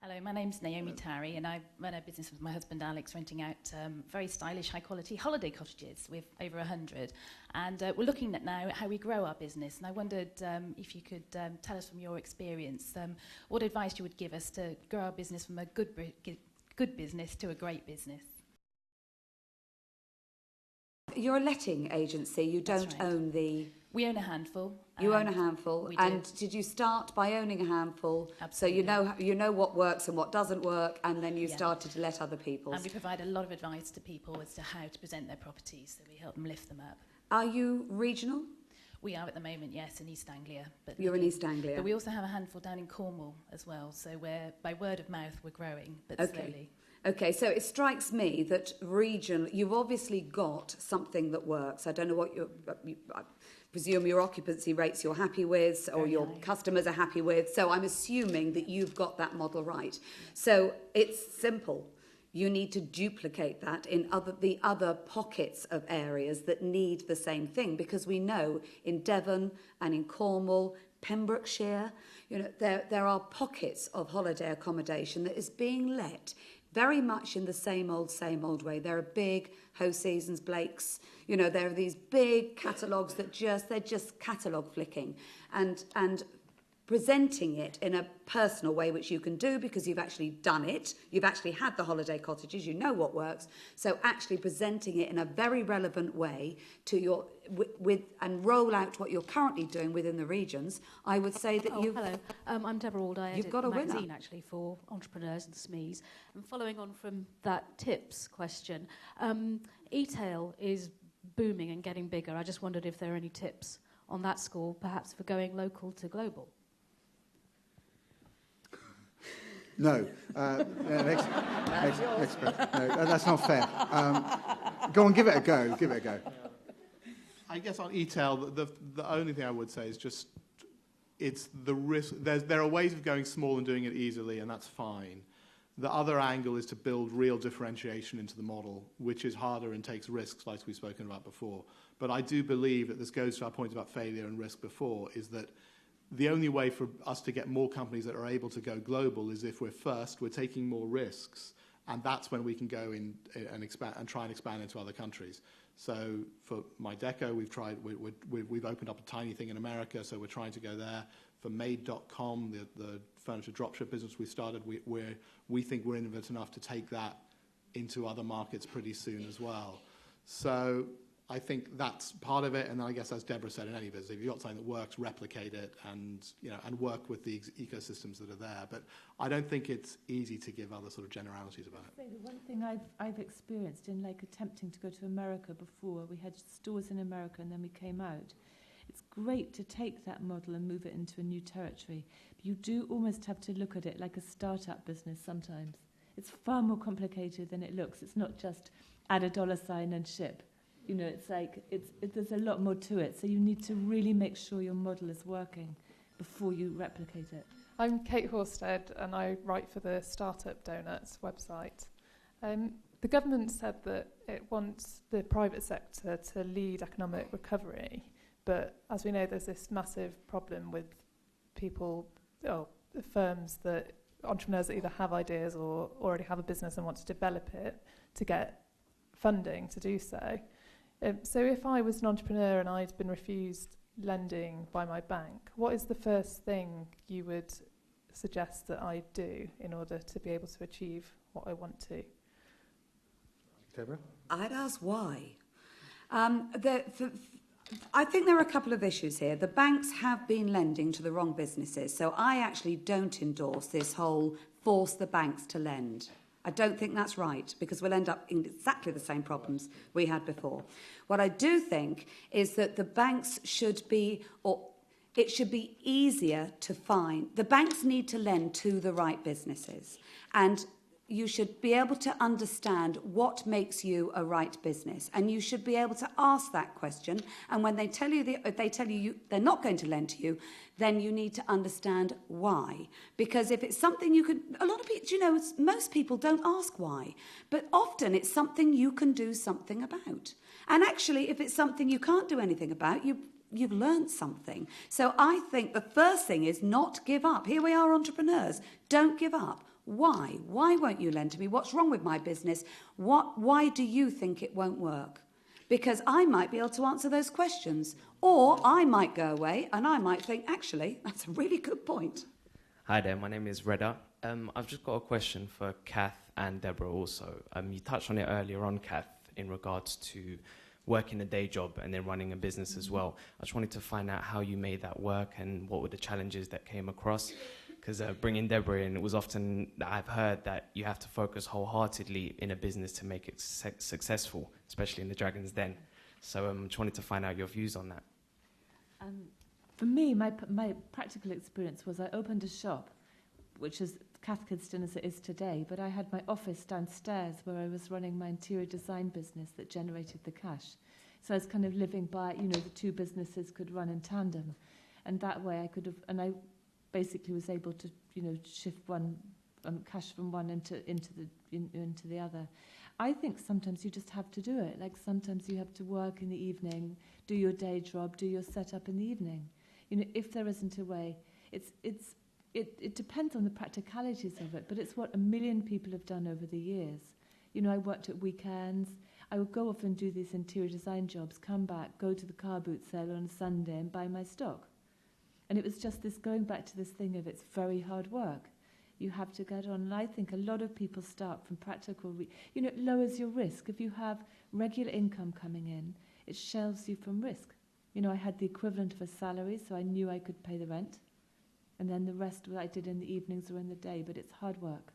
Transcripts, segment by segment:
Hello, my name's Naomi Tarry, and I run a business with my husband Alex, renting out very stylish, high-quality holiday cottages with over 100. And we're looking at now at how we grow our business. And I wondered if you could tell us from your experience what advice you would give us to grow our business from a good business to a great business. You're a letting agency. You don't own the... We own a handful. You own a handful. And did you start by owning a handful? Absolutely. So you know what works and what doesn't work, and then you started to let other people. And we provide a lot of advice to people as to how to present their properties, so we help them lift them up. Are you regional? We are at the moment, yes, in East Anglia. But you're in East Anglia. But we also have a handful down in Cornwall as well, so by word of mouth we're growing, but slowly. Okay, so it strikes me that you've obviously got something that works. I don't know what I presume your occupancy rates you're happy with, or your customers are happy with. So I'm assuming that you've got that model right. So it's simple. You need to duplicate that in the other pockets of areas that need the same thing, because we know in Devon and in Cornwall, Pembrokeshire, there are pockets of holiday accommodation that is being let very much in the same old way. There are big Ho Seasons, Blake's, there are these big catalogues that they're just catalogue flicking and presenting it in a personal way, which you can do because you've actually done it. You've actually had the holiday cottages, you know what works. So actually presenting it in a very relevant way to and roll out what you're currently doing within the regions. I would say that Hello, I'm Deborah Meaden. I edit got a magazine winner. Actually for entrepreneurs and SMEs. And following on from that tips question, e-tail is booming and getting bigger. I just wondered if there are any tips on that score, perhaps for going local to global. No. Next question. No, that's not fair. Go on, give it a go. Give it a go. I guess on e-tail, the only thing I would say is just it's the risk. There are ways of going small and doing it easily, and that's fine. The other angle is to build real differentiation into the model, which is harder and takes risks, like we've spoken about before. But I do believe that this goes to our point about failure and risk before, is that the only way for us to get more companies that are able to go global is if we're taking more risks, and that's when we can go in and expand and try and expand into other countries. So for My Deco, we've opened up a tiny thing in America, so we're trying to go there. For Made.com, the furniture dropship business we started, we think we're innovative enough to take that into other markets pretty soon as well. So I think that's part of it, and then I guess, as Deborah said, in any business, if you've got something that works, replicate it, and work with the ecosystems that are there. But I don't think it's easy to give other sort of generalities about it. The one thing I've experienced in attempting to go to America before, we had stores in America and then we came out. It's great to take that model and move it into a new territory, but you do almost have to look at it like a startup business sometimes. It's far more complicated than it looks. It's not just add a $sign and ship. It's there's a lot more to it. So you need to really make sure your model is working before you replicate it. I'm Kate Horsted, and I write for the Startup Donuts website. The government said that it wants the private sector to lead economic recovery, but as we know, there's this massive problem with firms entrepreneurs that either have ideas or already have a business and want to develop it to get funding to do so. So if I was an entrepreneur and I'd been refused lending by my bank, what is the first thing you would suggest that I do in order to be able to achieve what I want to? Deborah? I'd ask why. I think there are a couple of issues here. The banks have been lending to the wrong businesses, so I actually don't endorse this whole force the banks to lend. I don't think that's right, because we'll end up in exactly the same problems we had before. What I do think is that the banks should be, or it should be easier to find. The banks need to lend to the right businesses, and you should be able to understand what makes you a right business, and you should be able to ask that question. And when they tell you they're not going to lend to you, then you need to understand why. Because if it's something a lot of people, most people don't ask why, but often it's something you can do something about. And actually, if it's something you can't do anything about, you've learned something. So I think the first thing is not give up. Here we are, entrepreneurs. Don't give up. Why? Why won't you lend to me? What's wrong with my business? Why do you think it won't work? Because I might be able to answer those questions. Or I might go away and I might think, actually, that's a really good point. Hi there, my name is Reda. I've just got a question for Cath and Deborah also. You touched on it earlier on, Cath, in regards to working a day job and then running a business as well. I just wanted to find out how you made that work and what were the challenges that came across. Because bringing Deborah in, it was often that I've heard that you have to focus wholeheartedly in a business to make it successful, especially in the Dragon's Den. So I just wanted to find out your views on that. For me, my practical experience was I opened a shop, which is Cath Kidston as it is today, but I had my office downstairs where I was running my interior design business that generated the cash. So I was kind of living by, the two businesses could run in tandem. And that way I could have, and I basically was able to, shift one cash from one into the other. I think sometimes you just have to do it. Like sometimes you have to work in the evening, do your day job, do your setup in the evening. If there isn't a way, it depends on the practicalities of it, but it's what a million people have done over the years. I worked at weekends. I would go off and do these interior design jobs, come back, go to the car boot sale on a Sunday and buy my stock. And it was just this going back to this thing of it's very hard work. You have to get on. And I think a lot of people start from practical... it lowers your risk. If you have regular income coming in, it shelves you from risk. I had the equivalent of a salary, so I knew I could pay the rent. And then the rest I did in the evenings or in the day, but it's hard work.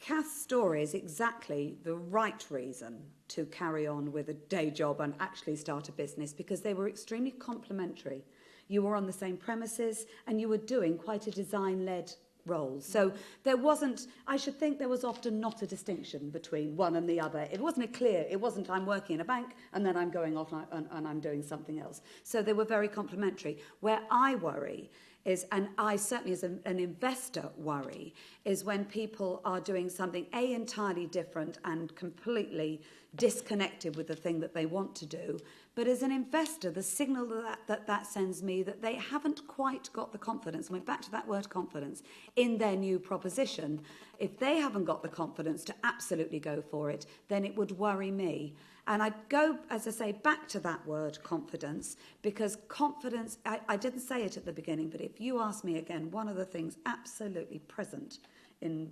Cath's story is exactly the right reason to carry on with a day job and actually start a business, because they were extremely complementary. You were on the same premises and you were doing quite a design-led role. So there wasn't, I should think there was often not a distinction between one and the other. It wasn't it wasn't I'm working in a bank and then I'm going off and I'm doing something else. So they were very complementary. Where I worry is, and I certainly as an investor worry, is when people are doing something entirely different and completely disconnected with the thing that they want to do. But as an investor, the signal that sends me that they haven't quite got the confidence, and we're back to that word confidence, in their new proposition. If they haven't got the confidence to absolutely go for it, then it would worry me. And I'd go, as I say, back to that word confidence, because confidence, I didn't say it at the beginning, but if you ask me again, one of the things absolutely present in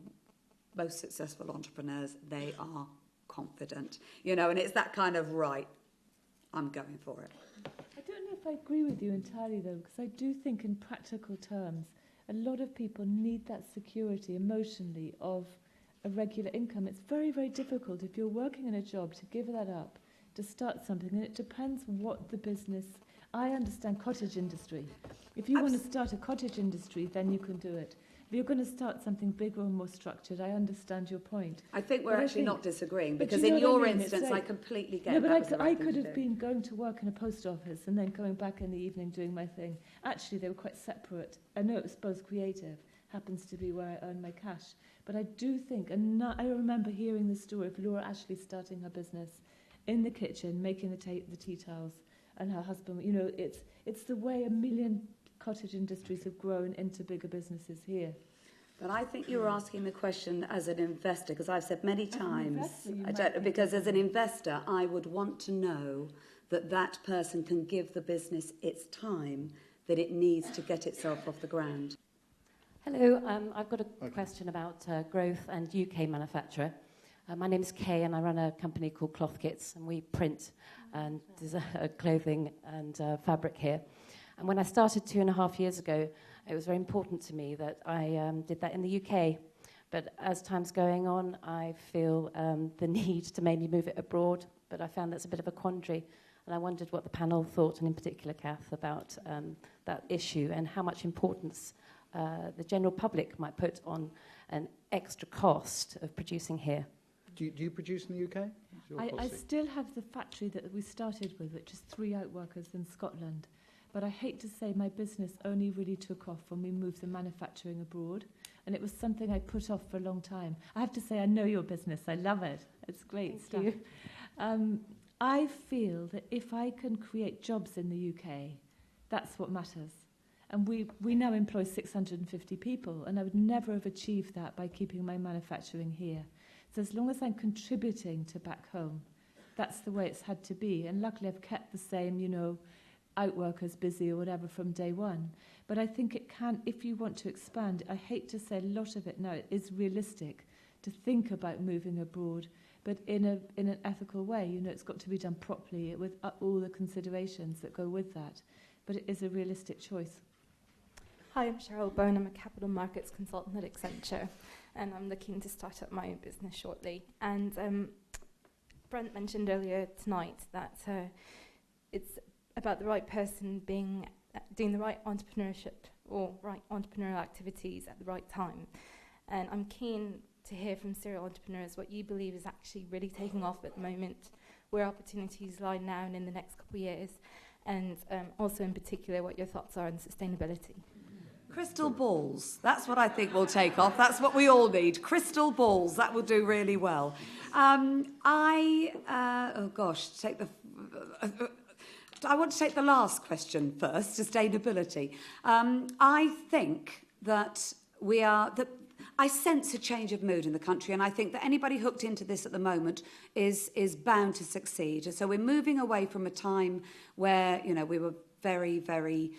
most successful entrepreneurs, they are confident. And it's that kind of, right, I'm going for it. I don't know if I agree with you entirely, though, because I do think in practical terms, a lot of people need that security emotionally of a regular income. It's very, very difficult if you're working in a job to give that up, to start something, and it depends what the business... I understand cottage industry. If you want to start a cottage industry, then you can do it. If you're going to start something bigger and more structured, I understand your point. I think we're actually not disagreeing, because in your instance, I completely get it. No, but I could have been going to work in a post office and then coming back in the evening doing my thing. Actually, they were quite separate. I know it was both creative, happens to be where I earn my cash. But I do think, and I remember hearing the story of Laura Ashley starting her business in the kitchen, making the tea towels, and her husband, it's the way a million cottage industries have grown into bigger businesses here. But I think you were asking the question as an investor, because I've said many times, because as an investor, I would want to know that that person can give the business its time that it needs to get itself off the ground. Hello, I've got a question about growth and UK manufacturer. My name is Kay and I run a company called Cloth Kits, and we print and design clothing and fabric here. And when I started 2.5 years ago, it was very important to me that I did that in the UK. But as time's going on, I feel the need to maybe move it abroad, but I found that's a bit of a quandary. And I wondered what the panel thought, and in particular Cath, about that issue and how much importance the general public might put on an extra cost of producing here. Do you produce in the UK? I still have the factory that we started with, which is 3 outworkers in Scotland. But I hate to say my business only really took off when we moved the manufacturing abroad. And it was something I put off for a long time. I have to say, I know your business. I love it. It's great stuff. I feel that if I can create jobs in the UK, that's what matters. And we now employ 650 people, and I would never have achieved that by keeping my manufacturing here. So as long as I'm contributing to back home, that's the way it's had to be. And luckily I've kept the same, outworkers busy or whatever from day one. But I think it can, if you want to expand, I hate to say a lot of it now, it is realistic to think about moving abroad, but in an ethical way. It's got to be done properly with all the considerations that go with that. But it is a realistic choice. Hi, I'm Cheryl Bone. I'm a capital markets consultant at Accenture, and I'm looking to start up my own business shortly. And Brent mentioned earlier tonight that it's about the right person doing the right entrepreneurship or right entrepreneurial activities at the right time. And I'm keen to hear from serial entrepreneurs what you believe is actually really taking off at the moment, where opportunities lie now and in the next couple of years, and also in particular what your thoughts are on sustainability. Crystal balls. That's what I think will take off. That's what we all need. Crystal balls. That will do really well. I want to take the last question first, sustainability. I think that I sense a change of mood in the country, and I think that anybody hooked into this at the moment is bound to succeed. So we're moving away from a time where, we were very, very,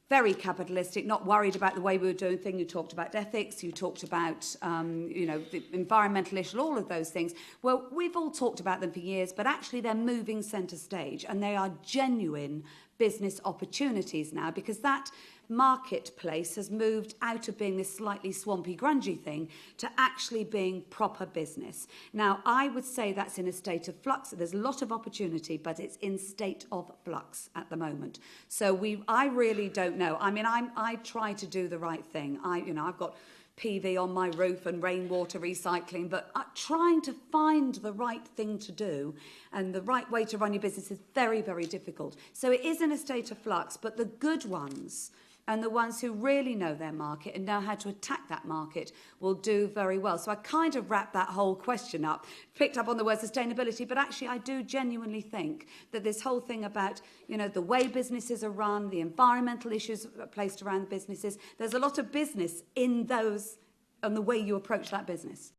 very capitalistic, not worried about the way we were doing things. You talked about ethics, you talked about, the environmental issue, all of those things. Well, we've all talked about them for years, but actually they're moving centre stage, and they are genuine business opportunities now, because that marketplace has moved out of being this slightly swampy, grungy thing to actually being proper business. Now, I would say that's in a state of flux. There's a lot of opportunity, but it's in state of flux at the moment. So I really don't know. I mean, I try to do the right thing. I've got PV on my roof and rainwater recycling, but trying to find the right thing to do and the right way to run your business is very, very difficult. So it is in a state of flux, but the good ones and the ones who really know their market and know how to attack that market will do very well. So I kind of wrapped that whole question up, picked up on the word sustainability, but actually I do genuinely think that this whole thing about, the way businesses are run, the environmental issues placed around businesses, there's a lot of business in those and the way you approach that business.